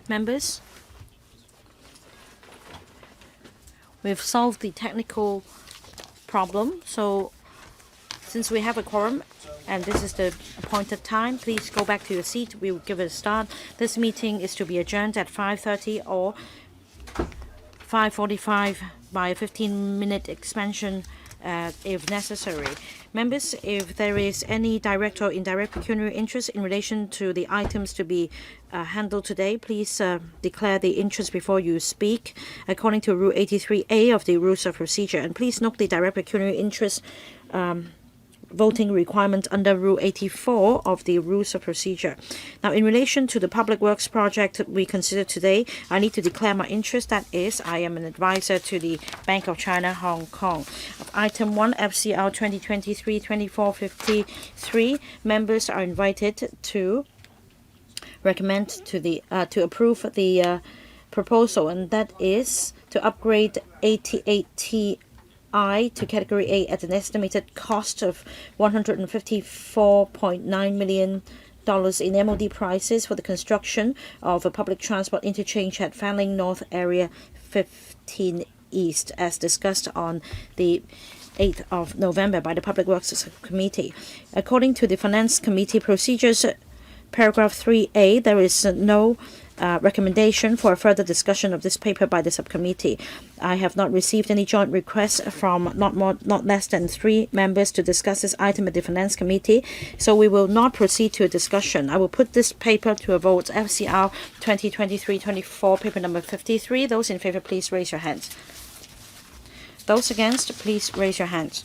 Members, we've solved the technical problem. So since we have a quorum and this is the appointed time, please go back to your seat. We will give it a start. This meeting is to be adjourned at 5:30 or 5:45 by a 15-minute expansion if necessary. Members, if there is any direct or indirect pecuniary interest in relation to the items to be handled today, please declare the interest before you speak according to Rule 83A of the Rules of Procedure. And please note the direct pecuniary interest voting requirement under Rule 84 of the Rules of Procedure. Now, in relation to the Public Works project we consider today, I need to declare my interest. That is, I am an advisor to the Bank of China, Hong Kong. Item 1, FCR 2023-2453, members are invited to recommend to the to approve the proposal, and that is to upgrade 88T to Category A at an estimated cost of $154.9 million in MOD prices for the construction of a public transport interchange at Fanling North Area 15 East, as discussed on the 8th of November by the Public Works Subcommittee. According to the Finance Committee procedures, paragraph 3A, there is no recommendation for a further discussion of this paper by the subcommittee. I have not received any joint requests from not less than 3 members to discuss this item at the Finance Committee, so we will not proceed to a discussion. I will put this paper to a vote. FCR 2023-24, paper number 53. Those in favor, please raise your hands. Those against, please raise your hands.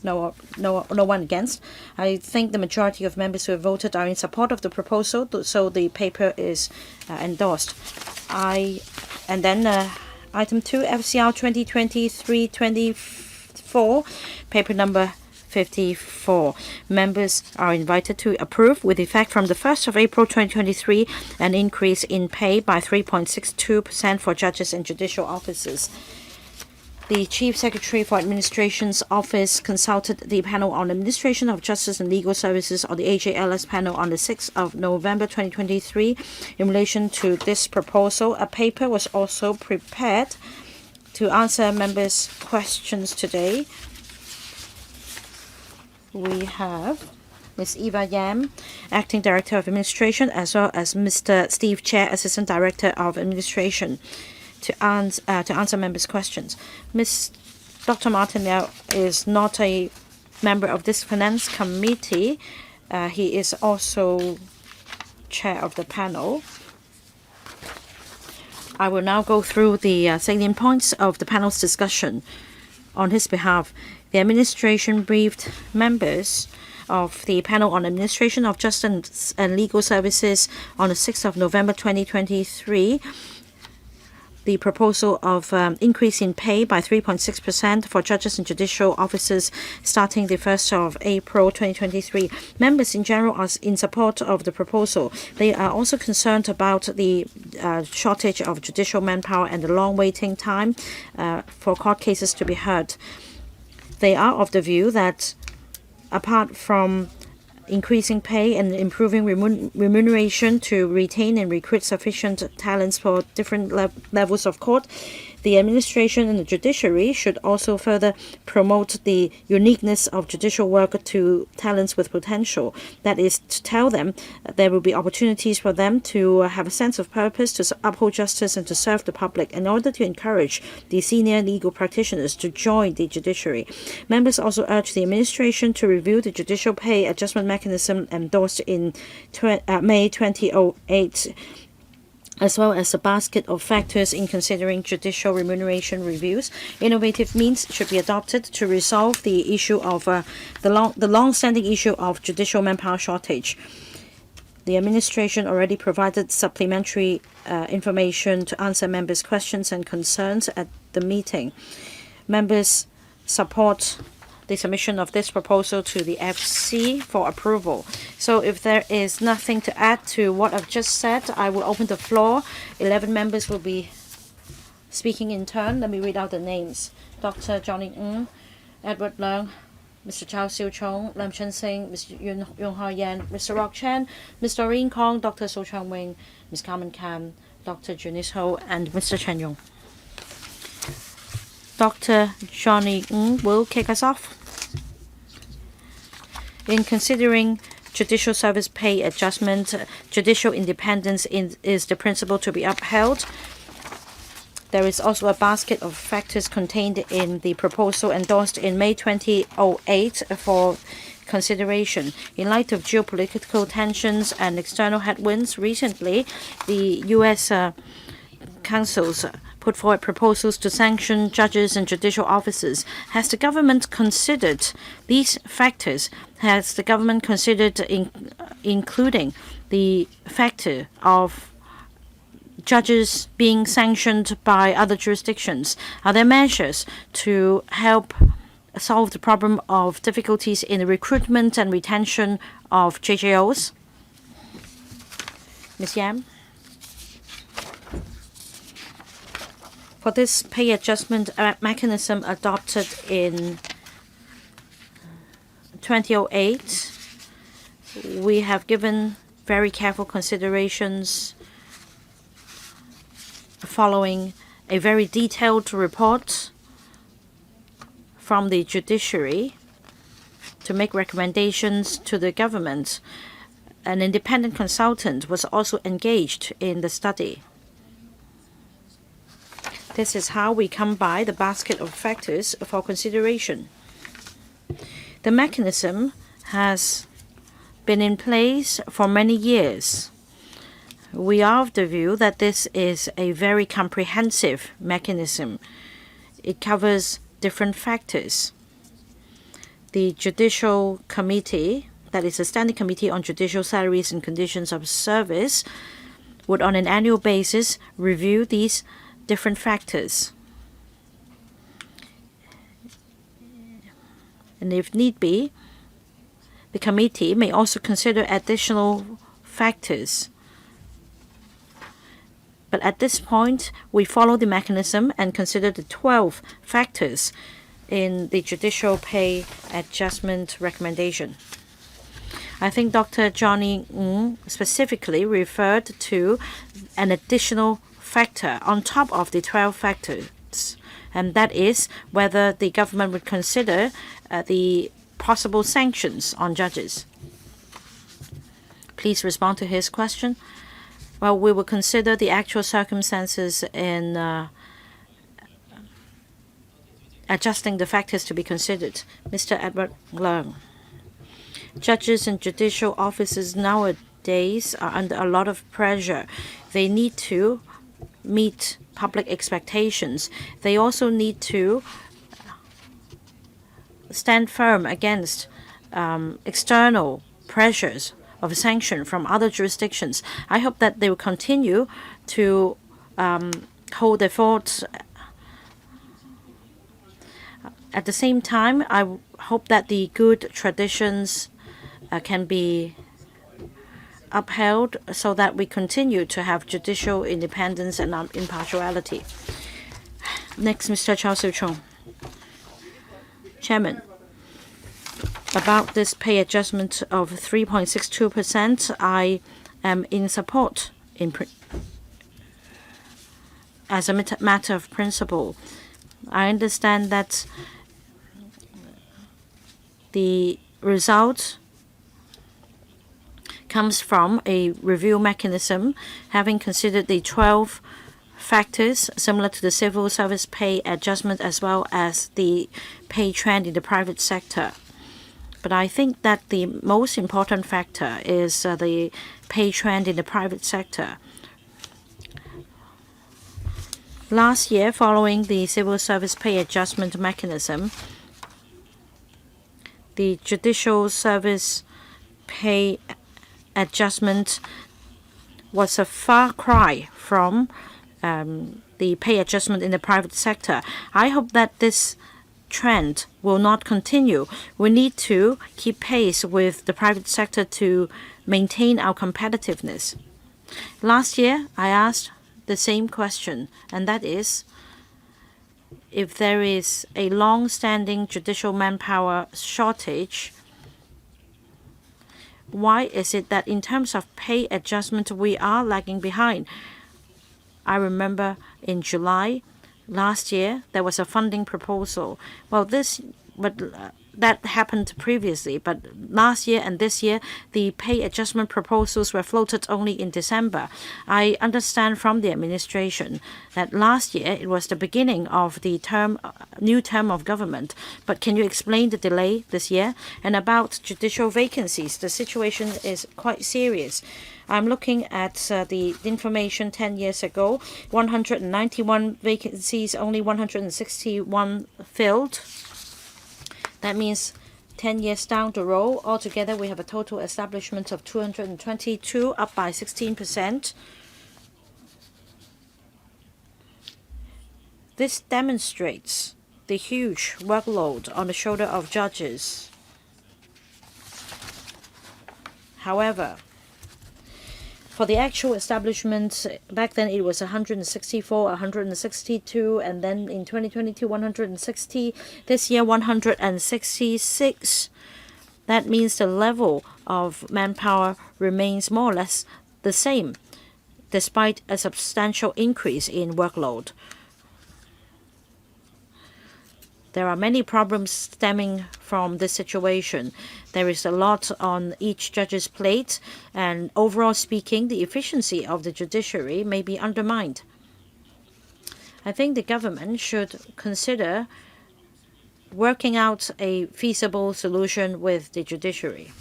No one against. I think the majority of members who have voted are in support of the proposal, so the paper is endorsed. And then item 2, FCR 2023-24, paper number 54. Members are invited to approve, with effect from the 1st of April 2023, an increase in pay by 3.62% for judges and judicial officers. The Chief Secretary for Administration's Office consulted the Panel on Administration of Justice and Legal Services, or the AJLS panel, on the 6th of November 2023 in relation to this proposal. A paper was also prepared to answer members' questions today. We have Ms. Eva Yam, Acting Director of Administration, as well as Mr. Steve Chair, Assistant Director of Administration, to answer members' questions. Dr. Martin Liao is not a member of this Finance Committee. He is also chair of the panel. I will now go through the salient points of the panel's discussion. On his behalf, the administration briefed members of the Panel on Administration of Justice and Legal Services on the 6th of November 2023 the proposal of increase in pay by 3.6% for judges and judicial officers starting the 1st of April 2023. Members in general are in support of the proposal. They are also concerned about the shortage of judicial manpower and the long waiting time for court cases to be heard. They are of the view that apart from increasing pay and improving remuneration to retain and recruit sufficient talents for different levels of court, the administration and the judiciary should also further promote the uniqueness of judicial work to talents with potential. That is, to tell them that there will be opportunities for them to have a sense of purpose, to uphold justice, and to serve the public, in order to encourage the senior legal practitioners to join the judiciary. Members also urge the administration to review the judicial pay adjustment mechanism endorsed in May 2008, as well as a basket of factors in considering judicial remuneration reviews. Innovative means should be adopted to resolve the issue of the long-standing issue of judicial manpower shortage. The administration already provided supplementary information to answer members' questions and concerns at the meeting. Members support the submission of this proposal to the FC for approval. So if there is nothing to add to what I've just said, I will open the floor. 11 members will be speaking in turn. Let me read out the names. Dr. Johnny Ng, Edward Leung, Mr. Chow Siu Chung, Lam Chen Sing, Mr. Yong Ha Yan, Mr. Rock Chan, Ms. Doreen Kong, Dr. So Chang Wing, Ms. Carmen Kam, Dr. Junice Ho, and Mr. Chen Yong. Dr. Johnny Ng will kick us off. In considering judicial service pay adjustment, judicial independence is the principle to be upheld. There is also a basket of factors contained in the proposal endorsed in May 2008 for consideration. In light of geopolitical tensions and external headwinds, recently the U.S. councils put forward proposals to sanction judges and judicial officers. Has the government considered these factors? Has the government considered including the factor of judges being sanctioned by other jurisdictions? Are there measures to help solve the problem of difficulties in the recruitment and retention of JJOs? Ms. Yam? For this pay adjustment mechanism adopted in 2008, we have given very careful considerations following a very detailed report from the judiciary to make recommendations to the government. An independent consultant was also engaged in the study. This is how we come by the basket of factors for consideration. The mechanism has been in place for many years. We are of the view that this is a very comprehensive mechanism. It covers different factors. The Judicial Committee, that is the Standing Committee on Judicial Salaries and Conditions of Service, would on an annual basis review these different factors. And if need be, the committee may also consider additional factors. But at this point, we follow the mechanism and consider the 12 factors in the judicial pay adjustment recommendation. I think Dr. Johnny Ng specifically referred to an additional factor on top of the 12 factors, and that is whether the government would consider the possible sanctions on judges. Please respond to his question. Well, we will consider the actual circumstances in adjusting the factors to be considered. Mr. Edward Leung. Judges and judicial officers nowadays are under a lot of pressure. They need to meet public expectations. They also need to stand firm against external pressures of sanction from other jurisdictions. I hope that they will continue to hold their forts. At the same time, I hope that the good traditions can be upheld so that we continue to have judicial independence and impartiality. Next, Mr. Chow Siu Chung. Chairman, about this pay adjustment of 3.62%, I am in support as a matter of principle. I understand that the result comes from a review mechanism having considered the 12 factors similar to the civil service pay adjustment as well as the pay trend in the private sector. But I think that the most important factor is the pay trend in the private sector. Last year, following the civil service pay adjustment mechanism, the judicial service pay adjustment was a far cry from the pay adjustment in the private sector. I hope that this trend will not continue. We need to keep pace with the private sector to maintain our competitiveness. Last year, I asked the same question, and that is, if there is a long-standing judicial manpower shortage, why is it that in terms of pay adjustment we are lagging behind? I remember in July last year there was a funding proposal. That happened previously, but last year and this year the pay adjustment proposals were floated only in December. I understand from the administration that last year it was the beginning of the new term of government. But can you explain the delay this year? And about judicial vacancies, the situation is quite serious. I'm looking at the information 10 years ago, 191 vacancies, only 161 filled. That means 10 years down the road, altogether we have a total establishment of 222, up by 16%. This demonstrates the huge workload on the shoulder of judges. However, for the actual establishment, back then it was 164, 162, and then in 2022, 160. This year, 166. That means the level of manpower remains more or less the same, despite a substantial increase in workload. There are many problems stemming from this situation. There is a lot on each judge's plate, and overall speaking, the efficiency of the judiciary may be undermined. I think the government should consider working out a feasible solution with the judiciary.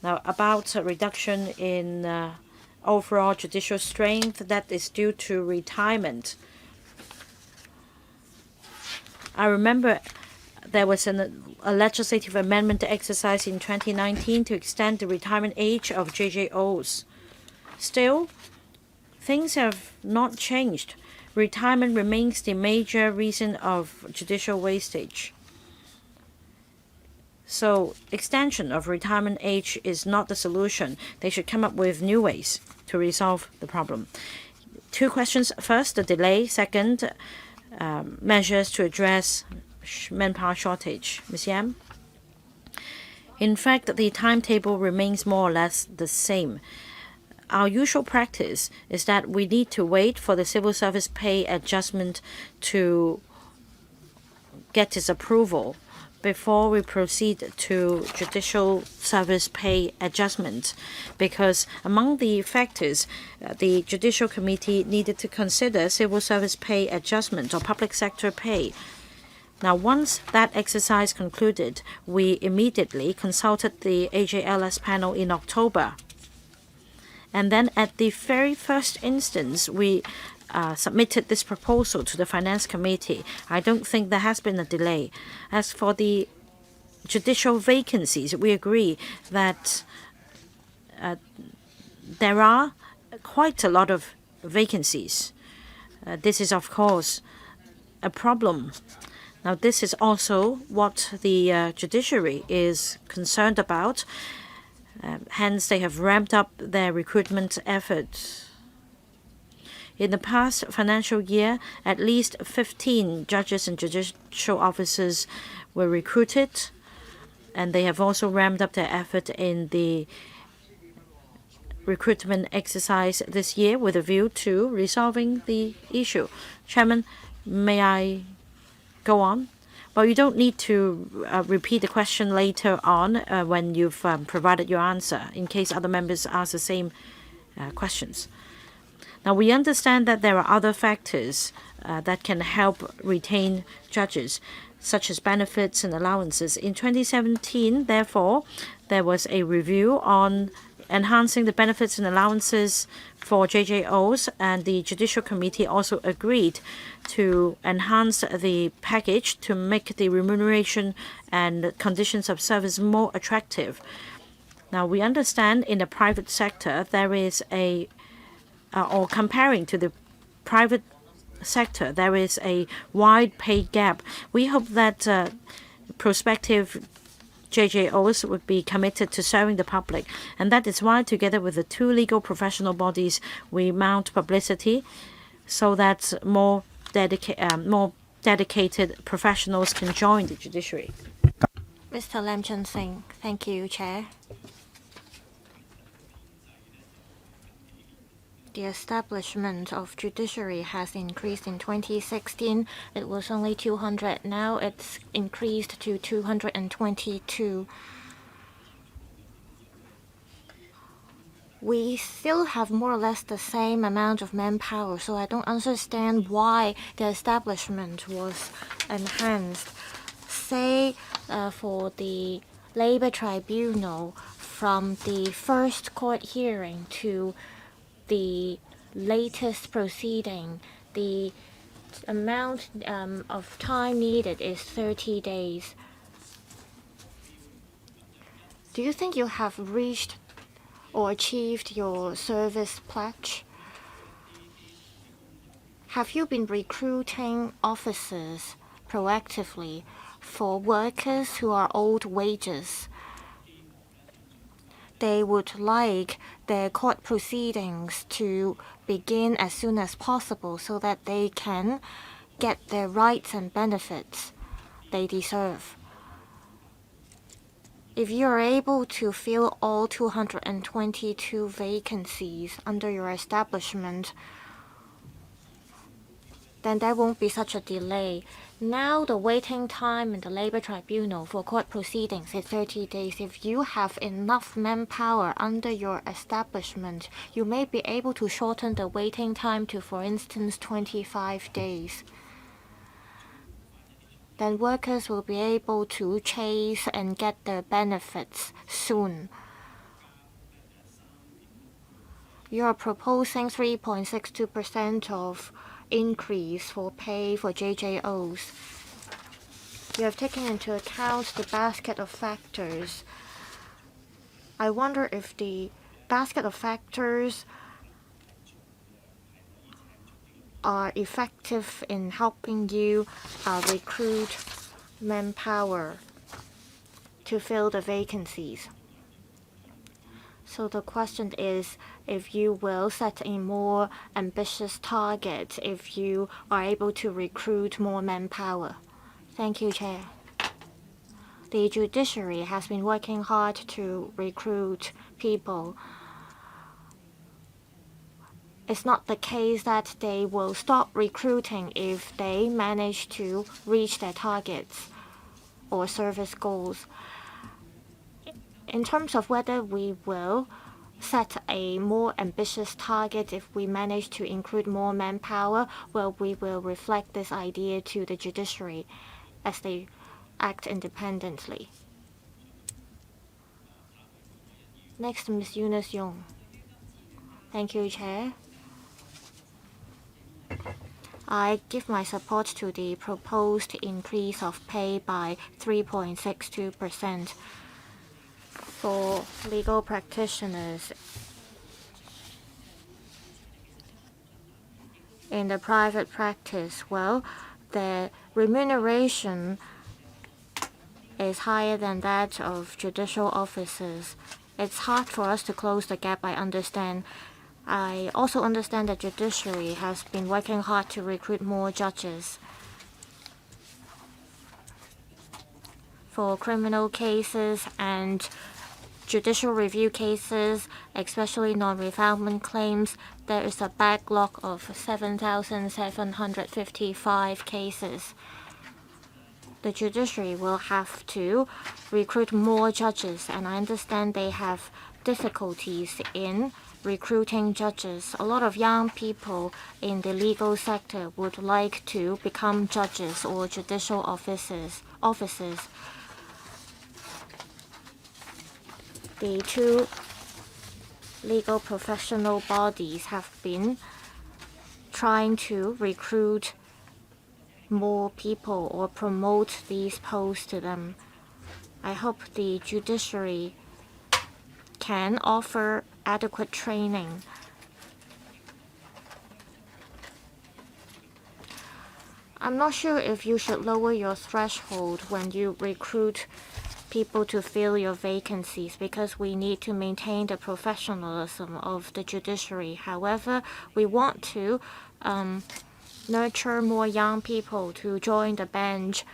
Now, about a reduction in overall judicial strength, that is due to retirement. I remember there was a legislative amendment exercise in 2019 to extend the retirement age of JJOs. Still, things have not changed. Retirement remains the major reason of judicial wastage. So, extension of retirement age is not the solution. They should come up with new ways to resolve the problem. Two questions. First, the delay. Second, measures to address manpower shortage. Ms. Yam? In fact, the timetable remains more or less the same. Our usual practice is that we need to wait for the civil service pay adjustment to get its approval before we proceed to judicial service pay adjustment, because among the factors, the Judicial Committee needed to consider civil service pay adjustment or public sector pay. Now, once that exercise concluded, we immediately consulted the AJLS panel in October. And then at the very first instance, we submitted this proposal to the Finance Committee. I don't think there has been a delay. As for the judicial vacancies, we agree that there are quite a lot of vacancies. This is, of course, a problem. Now, this is also what the judiciary is concerned about. Hence, they have ramped up their recruitment efforts. In the past financial year, at least 15 judges and judicial officers were recruited, and they have also ramped up their effort in the recruitment exercise this year with a view to resolving the issue. Chairman, may I go on? Well, you don't need to repeat the question later on when you've provided your answer, in case other members ask the same questions. Now, we understand that there are other factors that can help retain judges, such as benefits and allowances. In 2017, therefore, there was a review on enhancing the benefits and allowances for JJOs, and the Judicial Committee also agreed to enhance the package to make the remuneration and conditions of service more attractive. Now, we understand in the private sector there is or comparing to the private sector, there is a wide pay gap. We hope that prospective JJOs would be committed to serving the public, and that is why, together with the two legal professional bodies, we mount publicity so that more dedicated professionals can join the judiciary. Mr. Lam Chun Sing. Thank you, Chair. The establishment of judiciary has increased. In 2016. It was only 200. Now it's increased to 222. We still have more or less the same amount of manpower, so I don't understand why the establishment was enhanced. Say for the Labor Tribunal, from the first court hearing to the latest proceeding, the amount of time needed is 30 days. Do you think you have reached or achieved your service pledge? Have you been recruiting officers proactively for workers who are owed wages? They would like their court proceedings to begin as soon as possible so that they can get their rights and benefits they deserve. If you are able to fill all 222 vacancies under your establishment, then there won't be such a delay. Now the waiting time in the Labor Tribunal for court proceedings is 30 days. If you have enough manpower under your establishment, you may be able to shorten the waiting time to, for instance, 25 days. Then workers will be able to chase and get their benefits soon. You are proposing 3.62% of increase for pay for JJOs. You have taken into account the basket of factors. I wonder if the basket of factors are effective in helping you recruit manpower to fill the vacancies. So the question is if you will set a more ambitious target if you are able to recruit more manpower. Thank you, Chair. The judiciary has been working hard to recruit people. It's not the case that they will stop recruiting if they manage to reach their targets or service goals. In terms of whether we will set a more ambitious target if we manage to include more manpower, well, we will reflect this idea to the judiciary as they act independently. Next, Ms. Eunice Yong. Thank you, Chair. I give my support to the proposed increase of pay by 3.62%. For legal practitioners in the private practice, well, the remuneration is higher than that of judicial officers. It's hard for us to close the gap, I understand. I also understand that judiciary has been working hard to recruit more judges. For criminal cases and judicial review cases, especially non-refoulement claims, there is a backlog of 7,755 cases. The judiciary will have to recruit more judges, and I understand they have difficulties in recruiting judges. A lot of young people in the legal sector would like to become judges or judicial officers. The two legal professional bodies have been trying to recruit more people or promote these posts to them. I hope the judiciary can offer adequate training. I'm not sure if you should lower your threshold when you recruit people to fill your vacancies, because we need to maintain the professionalism of the judiciary. However, we want to nurture more young people to join the bench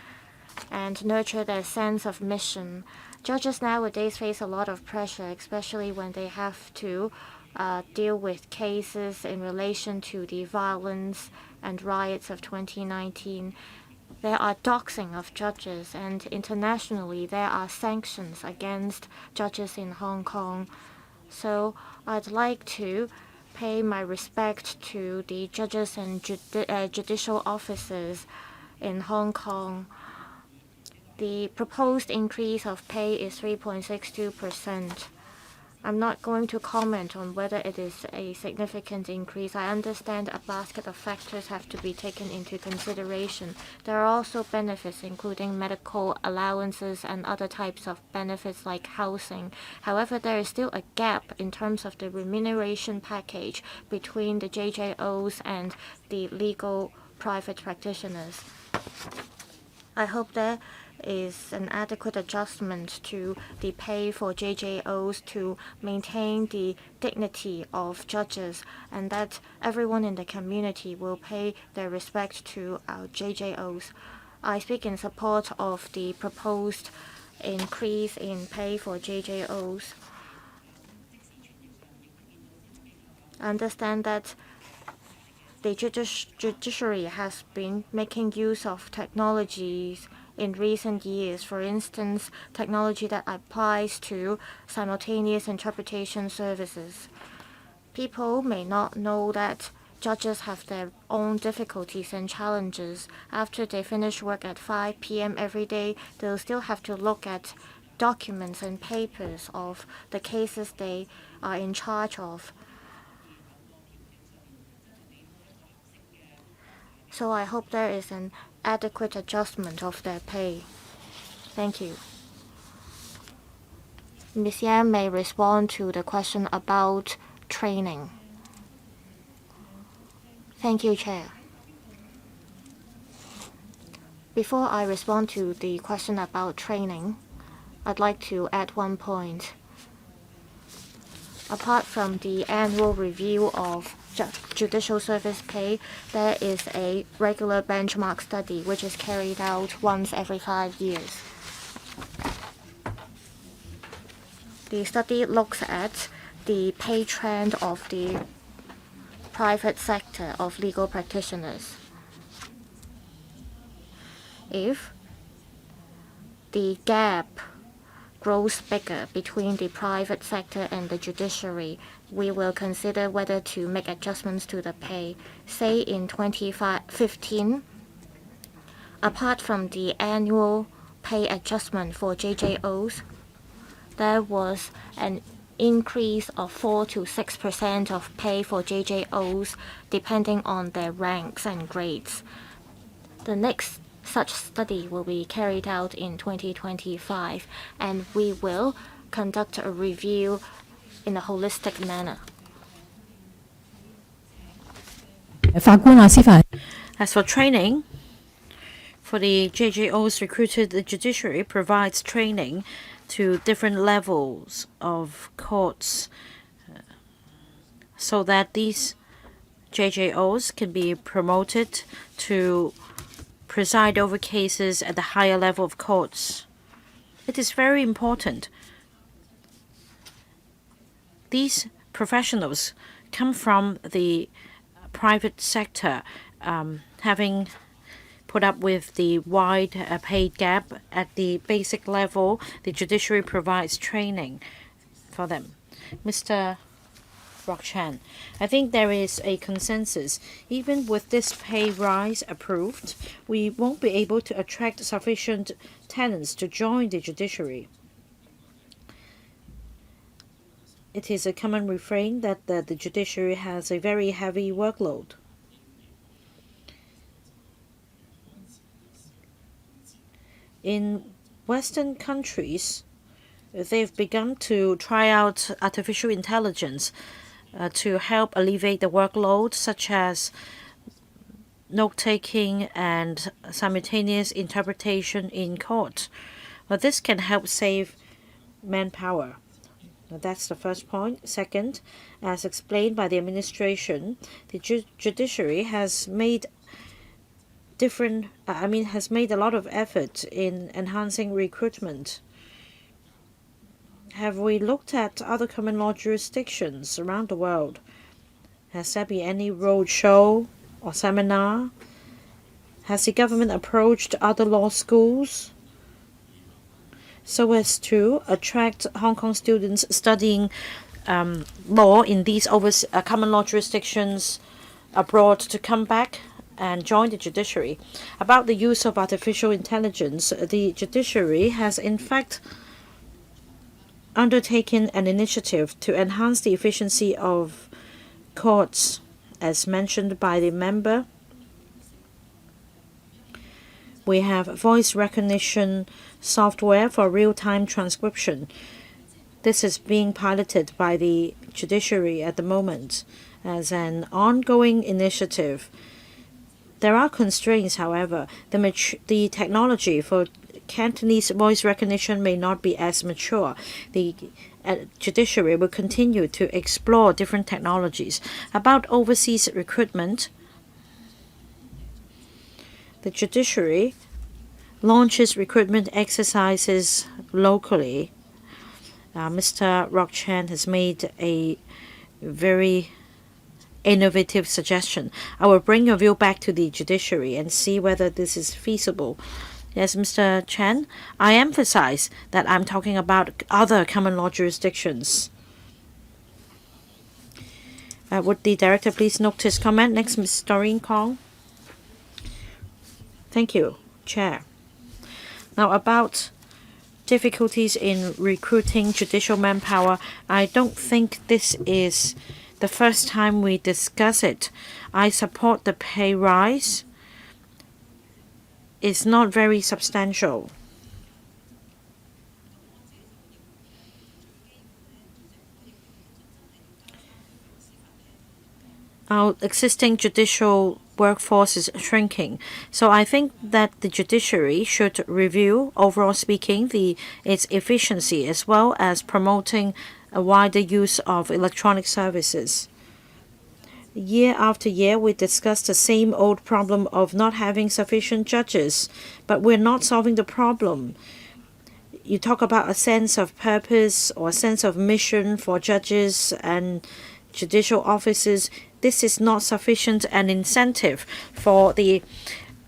and nurture their sense of mission. Judges nowadays face a lot of pressure, especially when they have to deal with cases in relation to the violence and riots of 2019. There are doxing of judges, and internationally there are sanctions against judges in Hong Kong. So I'd like to pay my respect to the judges and judicial officers in Hong Kong. The proposed increase of pay is 3.62%. I'm not going to comment on whether it is a significant increase. I understand a basket of factors have to be taken into consideration. There are also benefits, including medical allowances and other types of benefits like housing. However, there is still a gap in terms of the remuneration package between the JJOs and the legal private practitioners. I hope there is an adequate adjustment to the pay for JJOs to maintain the dignity of judges, and that everyone in the community will pay their respect to our JJOs. I speak in support of the proposed increase in pay for JJOs. I understand that the judiciary has been making use of technologies in recent years. For instance, technology that applies to simultaneous interpretation services. People may not know that judges have their own difficulties and challenges. After they finish work at 5 p.m. every day, they'll still have to look at documents and papers of the cases they are in charge of. So I hope there is an adequate adjustment of their pay. Thank you. Ms. Yan may respond to the question about training. Thank you, Chair. Before I respond to the question about training, I'd like to add one point. Apart from the annual review of judicial service pay, there is a regular benchmark study which is carried out once every 5 years. The study looks at the pay trend of the private sector of legal practitioners. If the gap grows bigger between the private sector and the judiciary, we will consider whether to make adjustments to the pay. Say in 2015, apart from the annual pay adjustment for JJOs, there was an increase of 4 to 6% of pay for JJOs depending on their ranks and grades. The next such study will be carried out in 2025, and we will conduct a review in a holistic manner. As for training, for the JJOs recruited, the judiciary provides training to different levels of courts so that these JJOs can be promoted to preside over cases at the higher level of courts. It is very important. These professionals come from the private sector, having put up with the wide paid gap at the basic level. The judiciary provides training for them. Mr. Rock Chan, I think there is a consensus. Even with this pay rise approved, we won't be able to attract sufficient tenants to join the judiciary. It is a common refrain that the judiciary has a very heavy workload. In Western countries, they've begun to try out artificial intelligence to help alleviate the workload, such as note-taking and simultaneous interpretation in court. But this can help save manpower. That's the first point. Second, as explained by the administration, the judiciary has made has made a lot of effort in enhancing recruitment. Have we looked at other common law jurisdictions around the world? Has there been any roadshow or seminar? Has the government approached other law schools so as to attract Hong Kong students studying law in these common law jurisdictions abroad to come back and join the judiciary? About the use of artificial intelligence, the judiciary has in fact undertaken an initiative to enhance the efficiency of courts, as mentioned by the member. We have voice recognition software for real-time transcription. This is being piloted by the judiciary at the moment as an ongoing initiative. There are constraints, however. The technology for Cantonese voice recognition may not be as mature. The judiciary will continue to explore different technologies. About overseas recruitment, the judiciary launches recruitment exercises locally. Mr. Rock Chan has made a very innovative suggestion. I will bring your view back to the judiciary and see whether this is feasible. Yes, Mr. Chan, I emphasize that I'm talking about other common law jurisdictions. Would the director please note his comment? Next, Ms. Doreen Kong. Thank you, Chair. Now, about difficulties in recruiting judicial manpower, I don't think this is the first time we discuss it. I support the pay rise. It's not very substantial. Our existing judicial workforce is shrinking. So I think that the judiciary should review, overall speaking, its efficiency as well as promoting a wider use of electronic services. Year after year, we discuss the same old problem of not having sufficient judges, but we're not solving the problem. You talk about a sense of purpose or a sense of mission for judges and judicial officers. This is not sufficient an incentive for the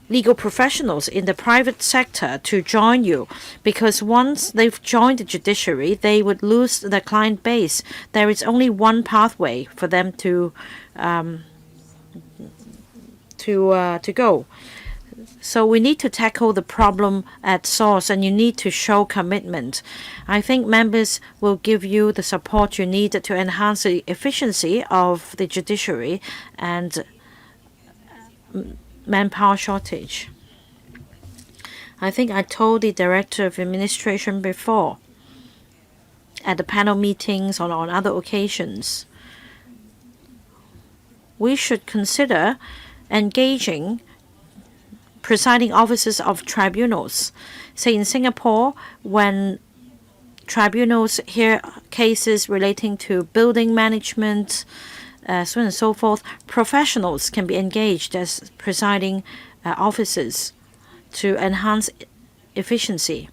legal professionals in the private sector to join you, because once they've joined the judiciary, they would lose their client base. There is only one pathway for them to go. So we need to tackle the problem at source, and you need to show commitment. I think members will give you the support you need to enhance the efficiency of the judiciary and manpower shortage. I think I told the Director of Administration before at the panel meetings or on other occasions. We should consider engaging presiding officers of tribunals. Say in Singapore, when tribunals hear cases relating to building management, so on and so forth, professionals can be engaged as presiding officers to enhance efficiency.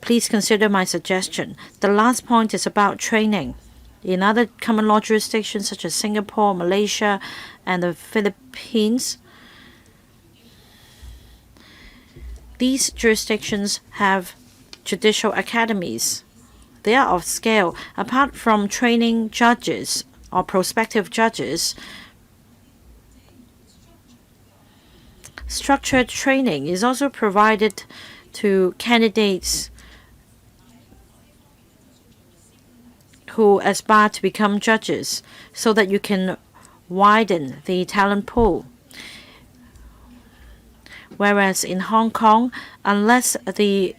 Please consider my suggestion. The last point is about training. In other common law jurisdictions such as Singapore, Malaysia, and the Philippines, these jurisdictions have judicial academies. They are of scale. Apart from training judges or prospective judges, structured training is also provided to candidates who aspire to become judges, so that you can widen the talent pool. Whereas in Hong Kong, unless the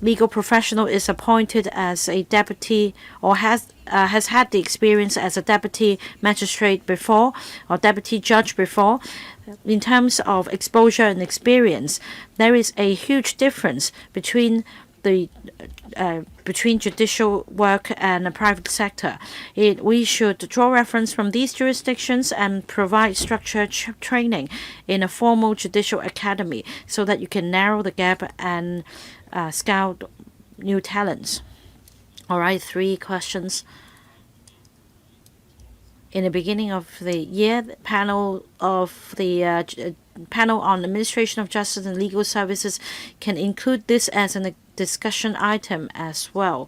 legal professional is appointed as a deputy or has had the experience as a deputy magistrate before or deputy judge before, in terms of exposure and experience, there is a huge difference between the between judicial work and the private sector. We should draw reference from these jurisdictions and provide structured training in a formal judicial academy so that you can narrow the gap and scout new talents. All right, 3 questions. In the beginning of the year, the panel on administration of justice and legal services can include this as a discussion item as well.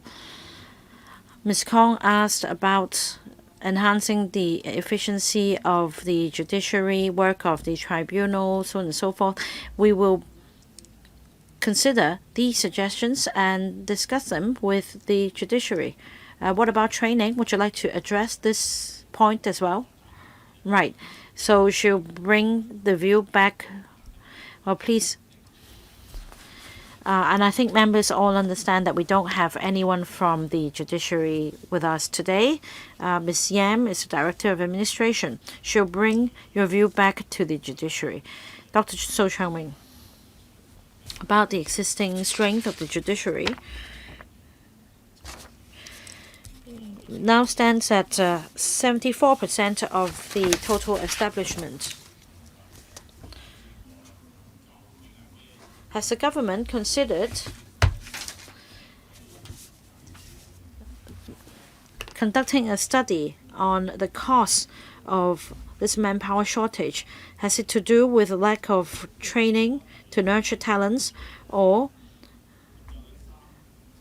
Ms. Kong asked about enhancing the efficiency of the judiciary work of the tribunal, so on and so forth. We will consider these suggestions and discuss them with the judiciary. What about training? Would you like to address this point as well? Right. So she'll bring the view back. Well, please. And I think members all understand that we don't have anyone from the judiciary with us today. Ms. Yam is the Director of Administration. She'll bring your view back to the judiciary. Dr. So Chang-Ming, about the existing strength of the judiciary, now stands at 74% of the total establishment. Has the government considered conducting a study on the cause of this manpower shortage? Has it to do with a lack of training to nurture talents, or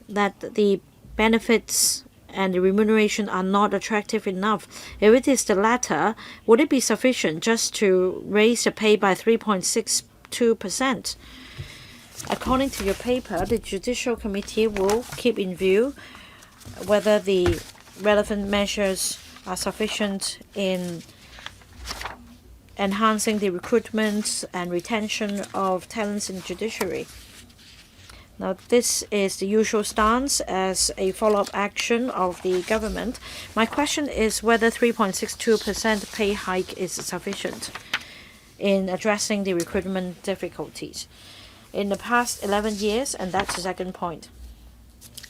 that the benefits and the remuneration are not attractive enough? If it is the latter, would it be sufficient just to raise the pay by 3.62%? According to your paper, the Judicial Committee will keep in view whether the relevant measures are sufficient in enhancing the recruitment and retention of talents in the judiciary. Now, this is the usual stance as a follow-up action of the government. My question is whether 3.62% pay hike is sufficient in addressing the recruitment difficulties. In the past 11 years, and that's the second point,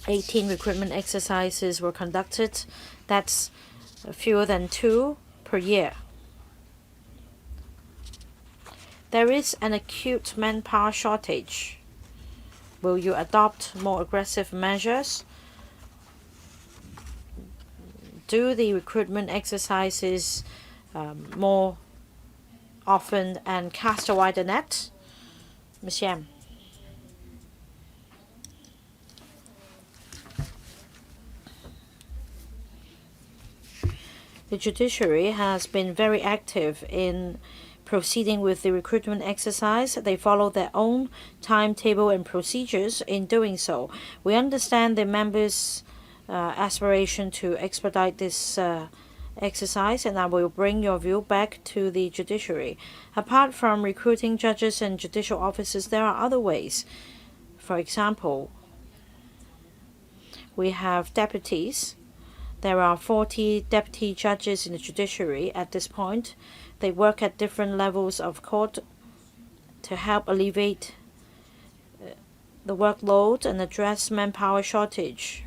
18 recruitment exercises were conducted. That's fewer than 2 per year. There is an acute manpower shortage. Will you adopt more aggressive measures? Do the recruitment exercises more often and cast a wider net? Ms. Yam. The judiciary has been very active in proceeding with the recruitment exercise. They follow their own timetable and procedures in doing so. We understand the members' aspiration to expedite this exercise, and I will bring your view back to the judiciary. Apart from recruiting judges and judicial officers, there are other ways. For example, we have deputies. There are 40 deputy judges in the judiciary at this point. They work at different levels of court to help alleviate the workload and address manpower shortage.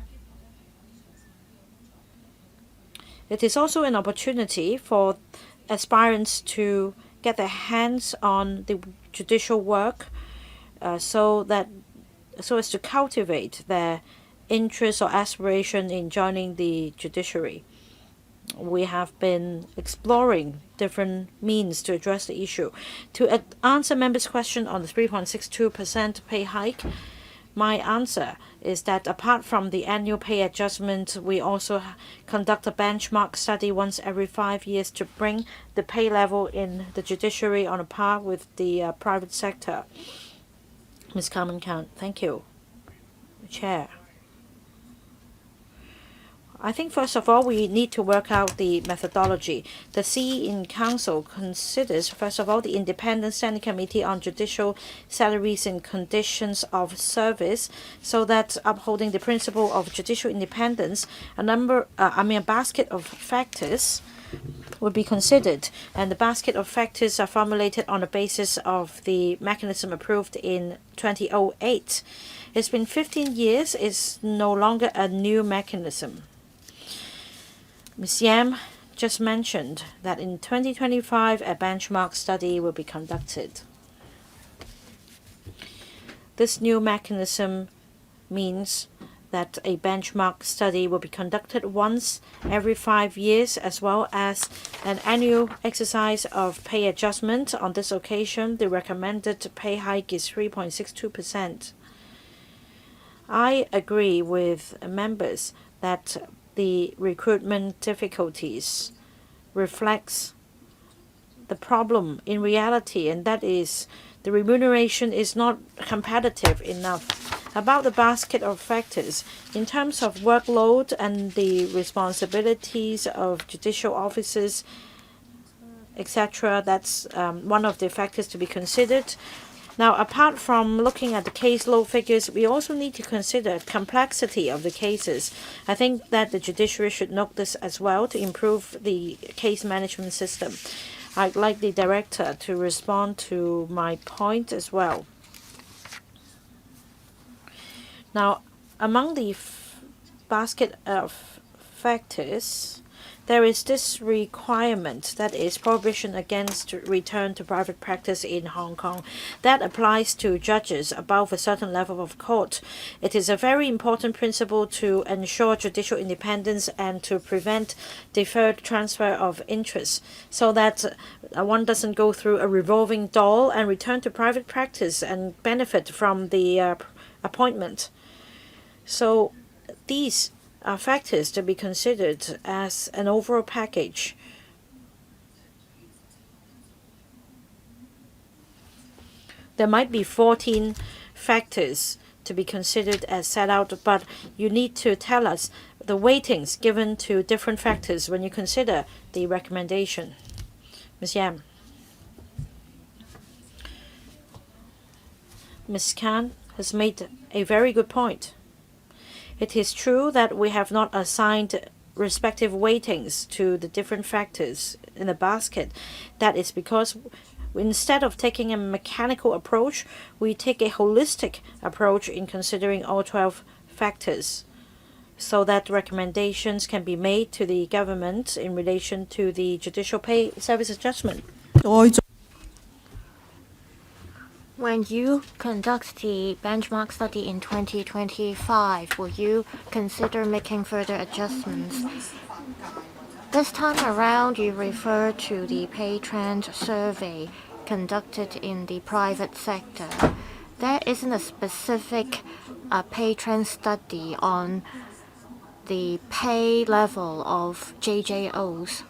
It is also an opportunity for aspirants to get their hands on the judicial work so as to cultivate their interest or aspiration in joining the judiciary. We have been exploring different means to address the issue. To answer members' question on the 3.62% pay hike, my answer is that apart from the annual pay adjustment, we also conduct a benchmark study once every 5 years to bring the pay level in the judiciary on a par with the private sector. Ms. Carmen Khan, thank you. Chair. I think first of all we need to work out the methodology. The C in Council considers first of all the Independent Standing Committee on Judicial Salaries and Conditions of Service, so that upholding the principle of judicial independence, a basket of factors would be considered, and the basket of factors are formulated on the basis of the mechanism approved in 2008. It's been 15 years. It's no longer a new mechanism. Ms. Yam just mentioned that in 2025 a benchmark study will be conducted. This new mechanism means that a benchmark study will be conducted once every 5 years, as well as an annual exercise of pay adjustment. On this occasion, the recommended pay hike is 3.62%. I agree with members that the recruitment difficulties reflects the problem in reality, and that is the remuneration is not competitive enough. About the basket of factors, in terms of workload and the responsibilities of judicial officers, etc., that's one of the factors to be considered. Now, apart from looking at the caseload figures, we also need to consider complexity of the cases. I think that the judiciary should note this as well to improve the case management system. I'd like the director to respond to my point as well. Now, among the basket of factors, there is this requirement, that is prohibition against return to private practice in Hong Kong. That applies to judges above a certain level of court. It is a very important principle to ensure judicial independence and to prevent deferred transfer of interest, so that one doesn't go through a revolving door and return to private practice and benefit from the appointment. So these are factors to be considered as an overall package. There might be 14 factors to be considered as set out, but you need to tell us the weightings given to different factors when you consider the recommendation. Ms. Yam. Ms. Khan has made a very good point. It is true that we have not assigned respective weightings to the different factors in the basket. That is because instead of taking a mechanical approach, we take a holistic approach in considering all 12 factors, so that recommendations can be made to the government in relation to the judicial pay service adjustment. When you conduct the benchmark study in 2025, will you consider making further adjustments? This time around, you refer to the pay trend survey conducted in the private sector. There isn't a specific pay trend study on the pay level of JJOs.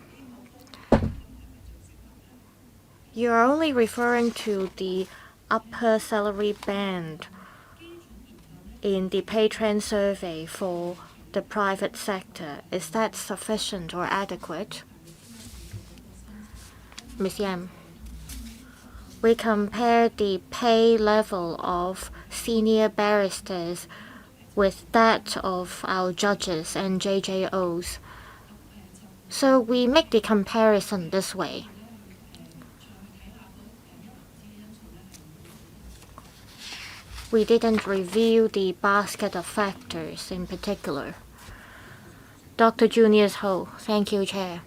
You're only referring to the upper salary band in the pay trend survey for the private sector. Is that sufficient or adequate? Ms. Yam, we compare the pay level of senior barristers with that of our judges and JJOs. So we make the comparison this way. We didn't review the basket of factors in particular. Dr. Junius Ho. Thank you, Chair.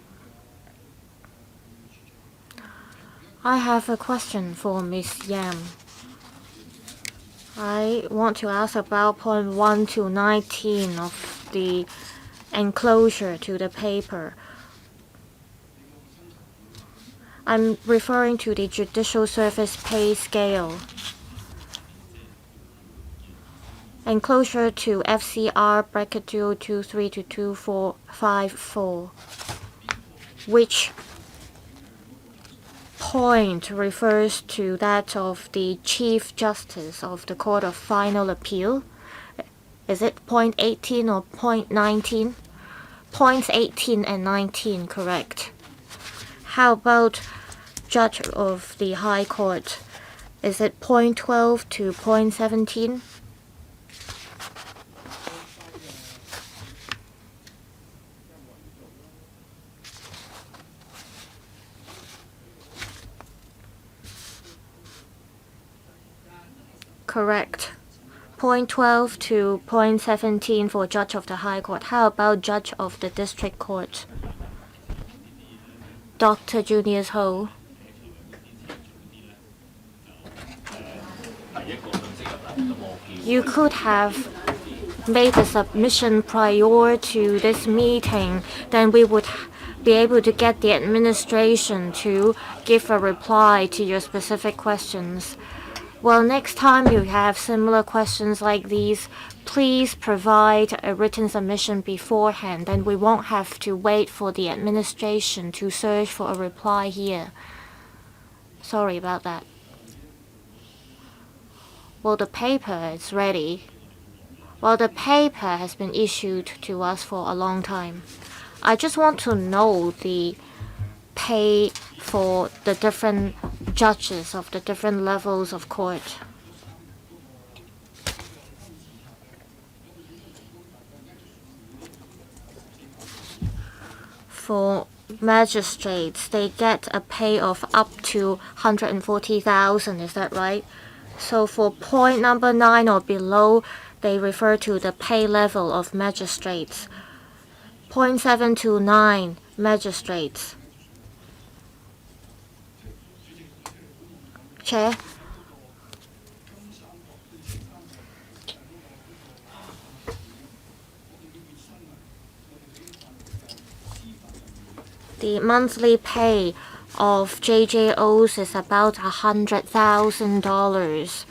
I have a question for Ms. Yam. I want to ask about point 1 to 19 of the enclosure to the paper. I'm referring to the judicial service pay scale. Enclosure to FCR bracket 223 to 2454, which point refers to that of the Chief Justice of the Court of Final Appeal. Is it point 18 or point 19? Points 18 and 19, correct. How about Judge of the High Court? Is it point 12 to point 17? Correct. Point 12 to point 17 for Judge of the High Court. How about Judge of the District Court? Dr. Junius Ho. You could have made the submission prior to this meeting, then we would be able to get the administration to give a reply to your specific questions. Well, next time you have similar questions like these, please provide a written submission beforehand, then we won't have to wait for the administration to search for a reply here. Sorry about that. Well, the paper is ready. Well, the paper has been issued to us for a long time. I just want to know the pay for the different judges of the different levels of court. For magistrates, they get a pay of up to 140,000, is that right? So for point number 9 or below, they refer to the pay level of magistrates. Point 7 to 9, magistrates. Chair. The monthly pay of JJOs is about $100,000.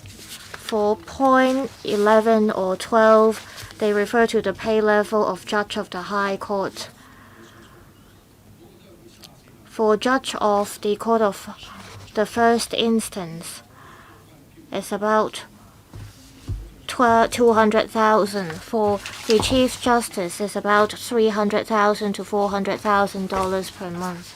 For point 11 or 12, they refer to the pay level of Judge of the High Court. For Judge of the Court of the First Instance, it's about $200,000. For the Chief Justice, it's about $300,000 to $400,000 per month.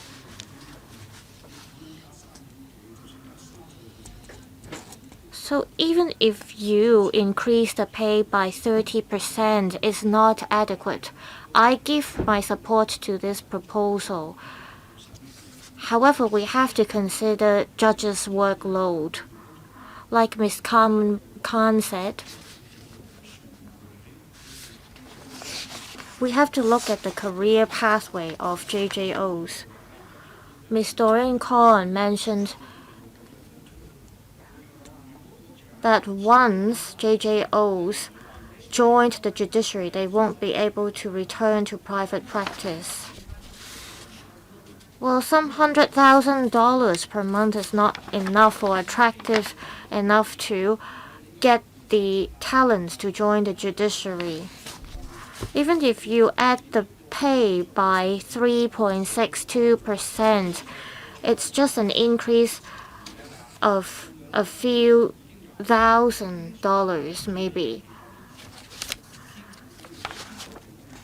So even if you increase the pay by 30%, it's not adequate. I give my support to this proposal. However, we have to consider judges' workload. Like Ms. Khan said, we have to look at the career pathway of JJOs. Ms. Doreen Khan mentioned that once JJOs joined the judiciary, they won't be able to return to private practice. Well, some $100,000 per month is not enough or attractive enough to get the talents to join the judiciary. Even if you add the pay by 3.62%, it's just an increase of a few $1,000 maybe.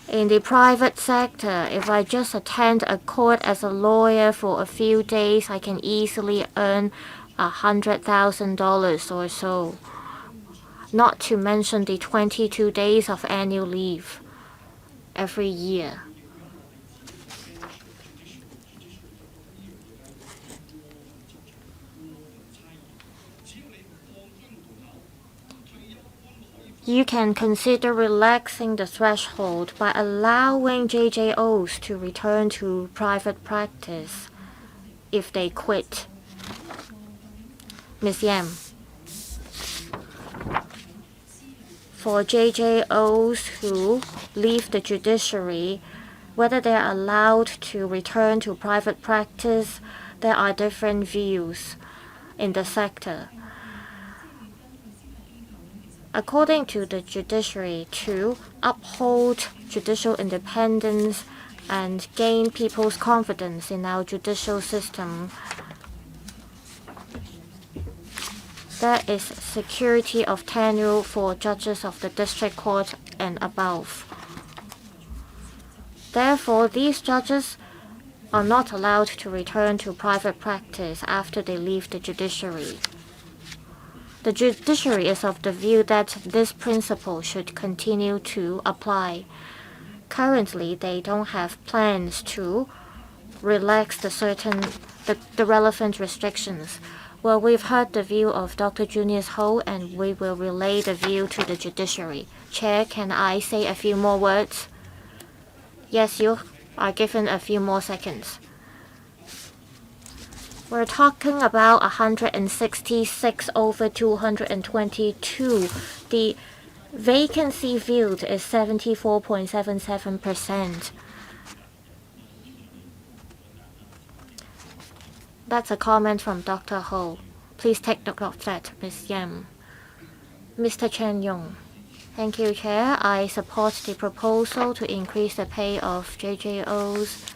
In the private sector, if I just attend a court as a lawyer for a few days, I can easily earn $100,000 or so. Not to mention the 22 days of annual leave every year. You can consider relaxing the threshold by allowing JJOs to return to private practice if they quit. Ms. Yam. For JJOs who leave the judiciary, whether they are allowed to return to private practice, there are different views in the sector. According to the judiciary, to uphold judicial independence and gain people's confidence in our judicial system, there is security of tenure for judges of the district court and above. Therefore, these judges are not allowed to return to private practice after they leave the judiciary. The judiciary is of the view that this principle should continue to apply. Currently, they don't have plans to relax the relevant restrictions. Well, we've heard the view of Dr. Junius Ho, and we will relay the view to the judiciary. Chair, can I say a few more words? Yes, you are given a few more seconds. We're talking about 166 over 222. The vacancy viewed is 74.77%. That's a comment from Dr. Ho. Please take note of that, Ms. Yam. Mr. Chen Yong. Thank you, Chair. I support the proposal to increase the pay of JJOs.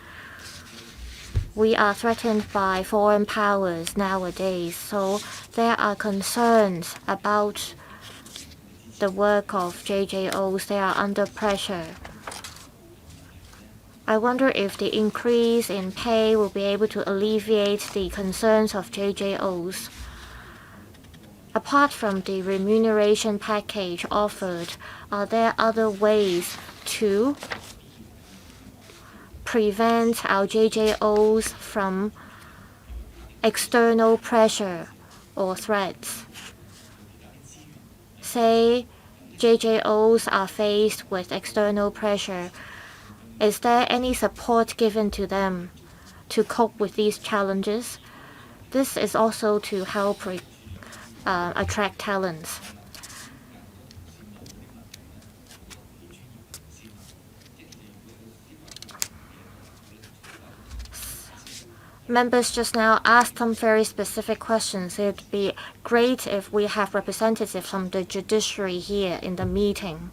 We are threatened by foreign powers nowadays, so there are concerns about the work of JJOs. They are under pressure. I wonder if the increase in pay will be able to alleviate the concerns of JJOs. Apart from the remuneration package offered, are there other ways to prevent our JJOs from external pressure or threats? Say JJOs are faced with external pressure. Is there any support given to them to cope with these challenges? This is also to help attract talents. Members just now asked some very specific questions. It would be great if we have representatives from the judiciary here in the meeting.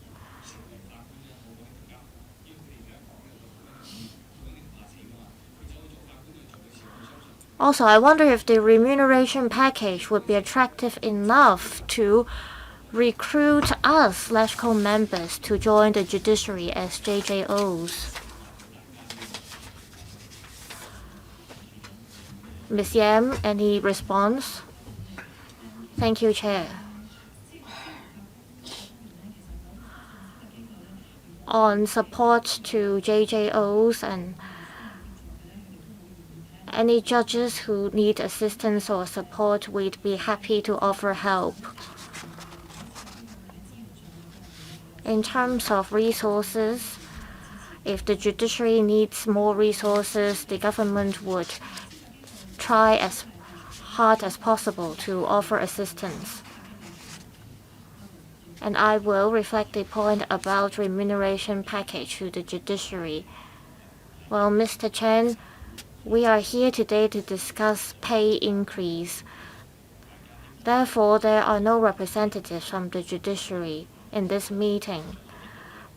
Also, I wonder if the remuneration package would be attractive enough to recruit us LegCo members to join the judiciary as JJOs. Ms. Yam, any response? Thank you, Chair. On support to JJOs and any judges who need assistance or support, we'd be happy to offer help. In terms of resources, if the judiciary needs more resources, the government would try as hard as possible to offer assistance. And I will reflect the point about remuneration package to the judiciary. Well, Mr. Chen, we are here today to discuss pay increase. Therefore, there are no representatives from the judiciary in this meeting.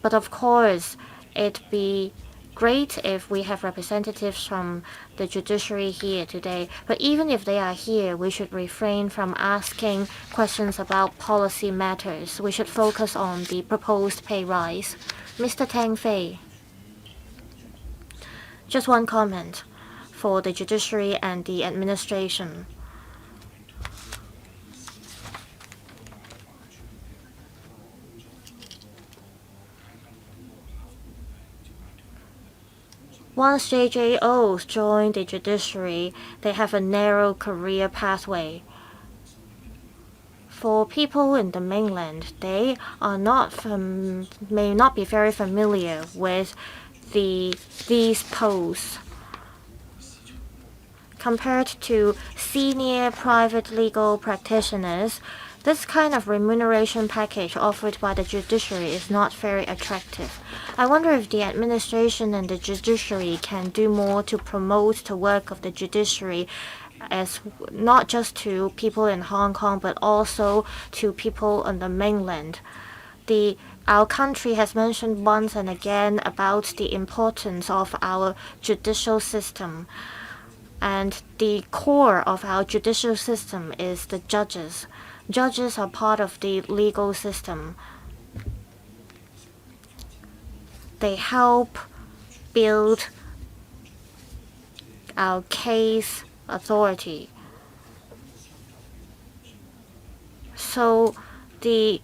But of course, it'd be great if we have representatives from the judiciary here today. But even if they are here, we should refrain from asking questions about policy matters. We should focus on the proposed pay rise. Mr. Tang Fei. Just one comment for the judiciary and the administration. Once JJOs join the judiciary, they have a narrow career pathway. For people in the mainland, they are may not be very familiar with these posts. Compared to senior private legal practitioners, this kind of remuneration package offered by the judiciary is not very attractive. I wonder if the administration and the judiciary can do more to promote the work of the judiciary as not just to people in Hong Kong, but also to people on the mainland. Our country has mentioned once and again about the importance of our judicial system. And the core of our judicial system is the judges. Judges are part of the legal system. They help build our case authority. So the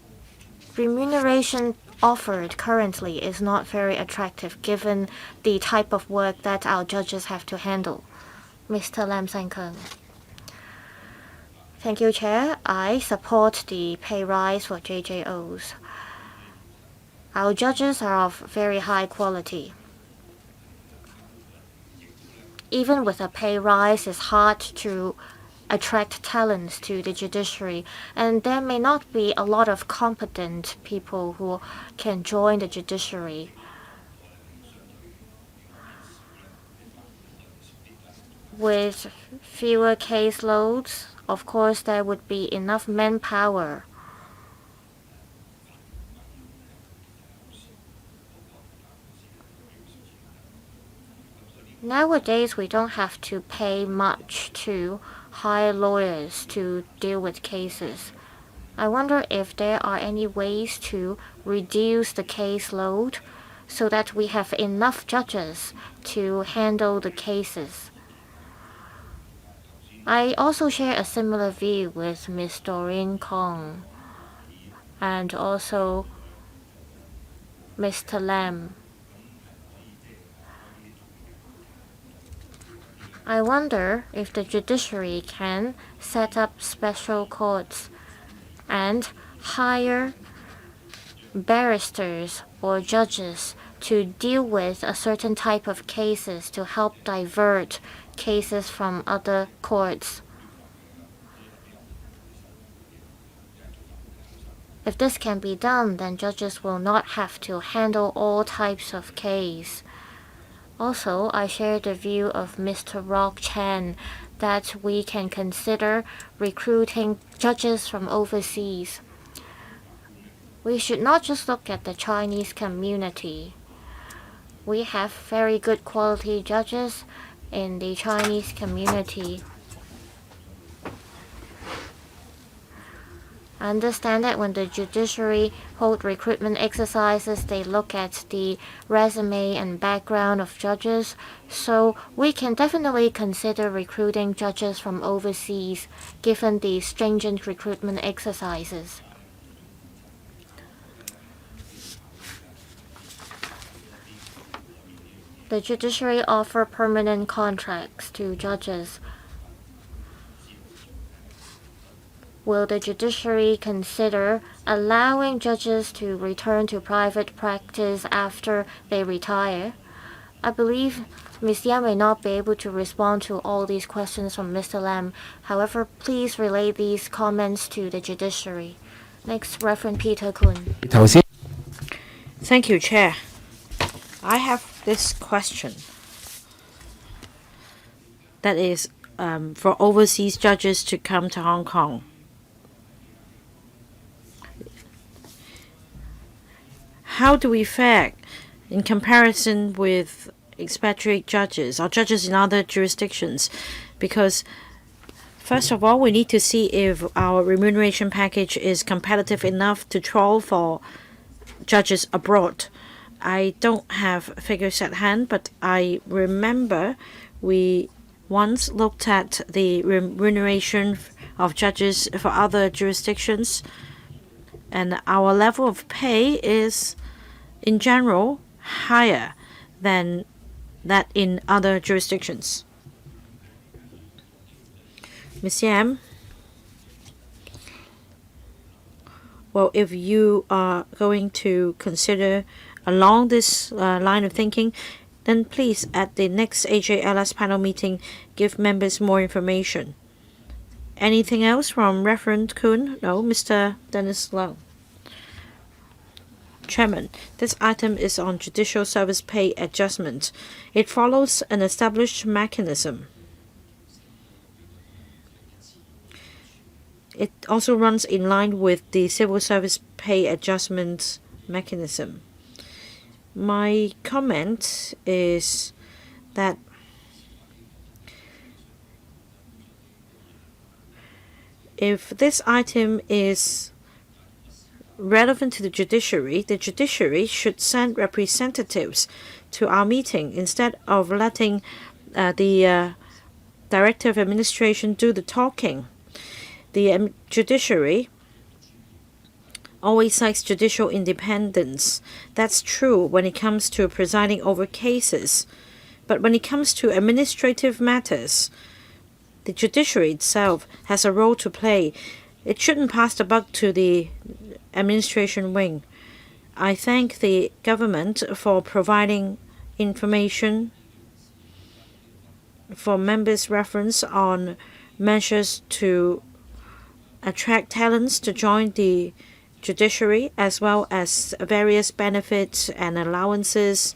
remuneration offered currently is not very attractive given the type of work that our judges have to handle. Mr. Lam San Kung. Thank you, Chair. I support the pay rise for JJOs. Our judges are of very high quality. Even with a pay rise, it's hard to attract talents to the judiciary, and there may not be a lot of competent people who can join the judiciary. With fewer caseloads, of course, there would be enough manpower. Nowadays, we don't have to pay much to hire lawyers to deal with cases. I wonder if there are any ways to reduce the caseload so that we have enough judges to handle the cases. I also share a similar view with Ms. Doreen Kong and also Mr. Lam. I wonder if the judiciary can set up special courts and hire barristers or judges to deal with a certain type of cases to help divert cases from other courts. If this can be done, then judges will not have to handle all types of case. Also, I share the view of Mr. Rock Chan that we can consider recruiting judges from overseas. We should not just look at the Chinese community. We have very good quality judges in the Chinese community. I understand that when the judiciary hold recruitment exercises, they look at the resume and background of judges, so we can definitely consider recruiting judges from overseas given the stringent recruitment exercises. The judiciary offer permanent contracts to judges. Will the judiciary consider allowing judges to return to private practice after they retire? I believe Ms. Yan may not be able to respond to all these questions from Mr. Lam. However, please relay these comments to the judiciary. Next, Reverend Peter Kun. Thank you, Chair. I have this question that is for overseas judges to come to Hong Kong. How do we fare in comparison with expatriate judges or judges in other jurisdictions? Because first of all, we need to see if our remuneration package is competitive enough to troll for judges abroad. I don't have figures at hand, but I remember we once looked at the remuneration of judges for other jurisdictions, and our level of pay is in general higher than that in other jurisdictions. Ms. Yam, well, if you are going to consider along this line of thinking, then please at the next AJLS panel meeting give members more information. Anything else from Reverend Kuhn? No, Mr. Dennis Low. Chairman, this item is on judicial service pay adjustment. It follows an established mechanism. It also runs in line with the civil service pay adjustment mechanism. My comment is that if this item is relevant to the judiciary should send representatives to our meeting instead of letting the Director of Administration do the talking. The judiciary always cites judicial independence. That's true when it comes to presiding over cases. But when it comes to administrative matters, the judiciary itself has a role to play. It shouldn't pass the buck to the administration wing. I thank the government for providing information for members' reference on measures to attract talents to join the judiciary, as well as various benefits and allowances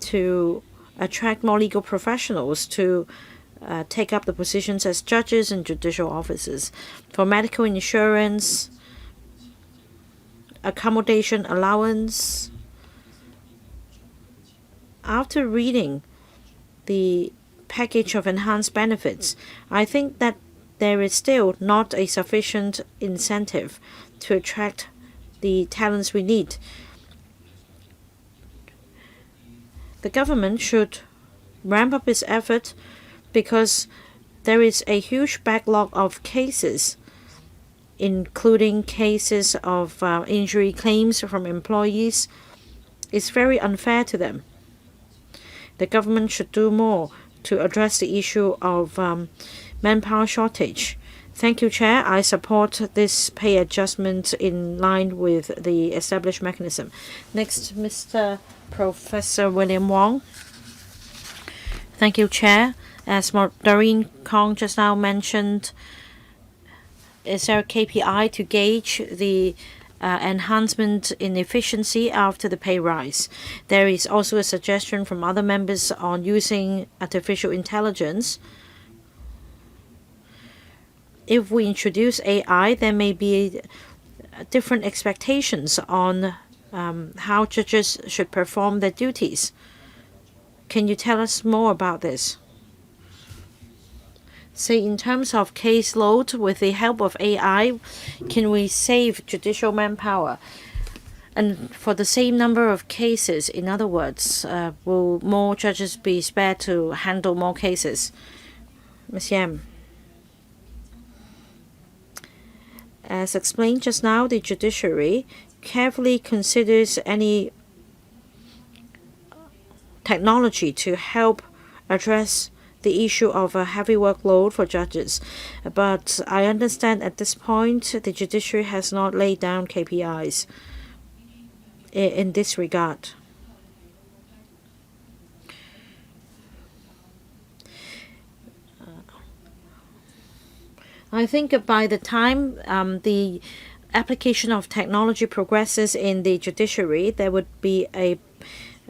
to attract more legal professionals to take up the positions as judges and judicial officers. For medical insurance, accommodation allowance. After reading the package of enhanced benefits, I think that there is still not a sufficient incentive to attract the talents we need. The government should ramp up its effort because there is a huge backlog of cases, including cases of injury claims from employees. It's very unfair to them. The government should do more to address the issue of manpower shortage. Thank you, Chair. I support this pay adjustment in line with the established mechanism. Next, Mr. Professor William Wong. Thank you, Chair. As Doreen Kong just now mentioned, is there a KPI to gauge the enhancement in efficiency after the pay rise? There is also a suggestion from other members on using artificial intelligence. If we introduce AI, there may be different expectations on how judges should perform their duties. Can you tell us more about this? Say, in terms of caseload, with the help of AI, can we save judicial manpower? And for the same number of cases, in other words, will more judges be spared to handle more cases? Ms. Yam. As explained just now, the judiciary carefully considers any technology to help address the issue of a heavy workload for judges. But I understand at this point the judiciary has not laid down KPIs in this regard. I think by the time the application of technology progresses in the judiciary, there would be a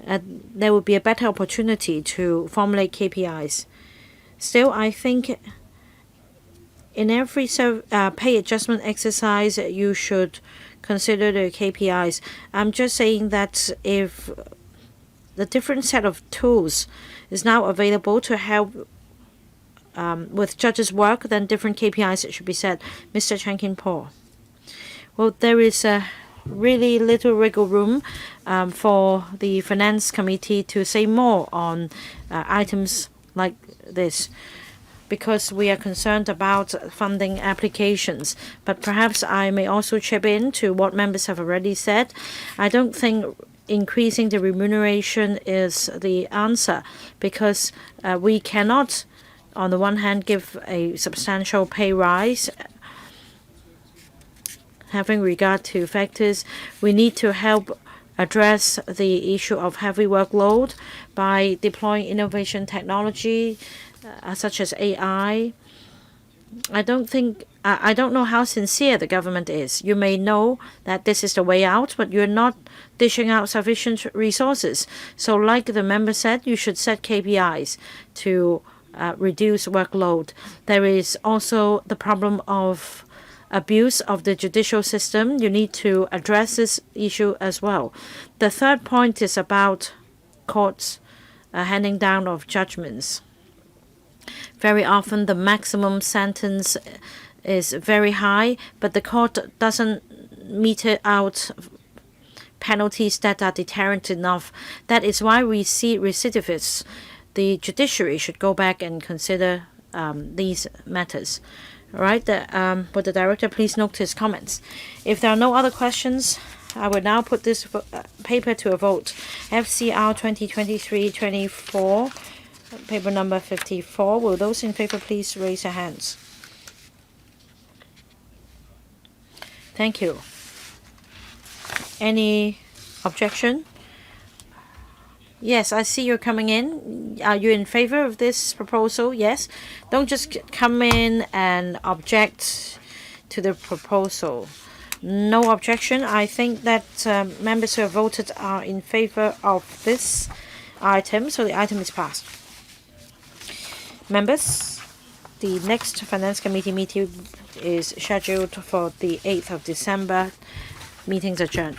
better opportunity to formulate KPIs. Still, I think in every pay adjustment exercise, you should consider the KPIs. I'm just saying that if the different set of tools is now available to help with judges' work, then different KPIs should be set. Mr. Chan Kin Po. Well, there is really little wiggle room for the Finance Committee to say more on items like this, because we are concerned about funding applications. But perhaps I may also chip in to what members have already said. I don't think increasing the remuneration is the answer, because we cannot, on the one hand, give a substantial pay rise. Having regard to factors, we need to help address the issue of heavy workload by deploying innovation technology such as AI. I don't know how sincere the government is. You may know that this is the way out, but you're not dishing out sufficient resources. So like the member said, you should set KPIs to reduce workload. There is also the problem of abuse of the judicial system. You need to address this issue as well. The third point is about courts handing down of judgments. Very often the maximum sentence is very high, but the court doesn't mete out penalties that are deterrent enough. That is why we see recidivists. The judiciary should go back and consider these matters. All right, would the director please note his comments? If there are no other questions, I will now put this paper to a vote. FCR 2023-24 Paper number 54. Will those in favor please raise their hands? Thank you. Any objection? Yes, I see you're coming in. Are you in favor of this proposal? Yes. Don't just come in and object to the proposal. No objection. I think that members who have voted are in favor of this item, so the item is passed. Members, the next Finance Committee meeting is scheduled for the 8th of December. Meeting's adjourned.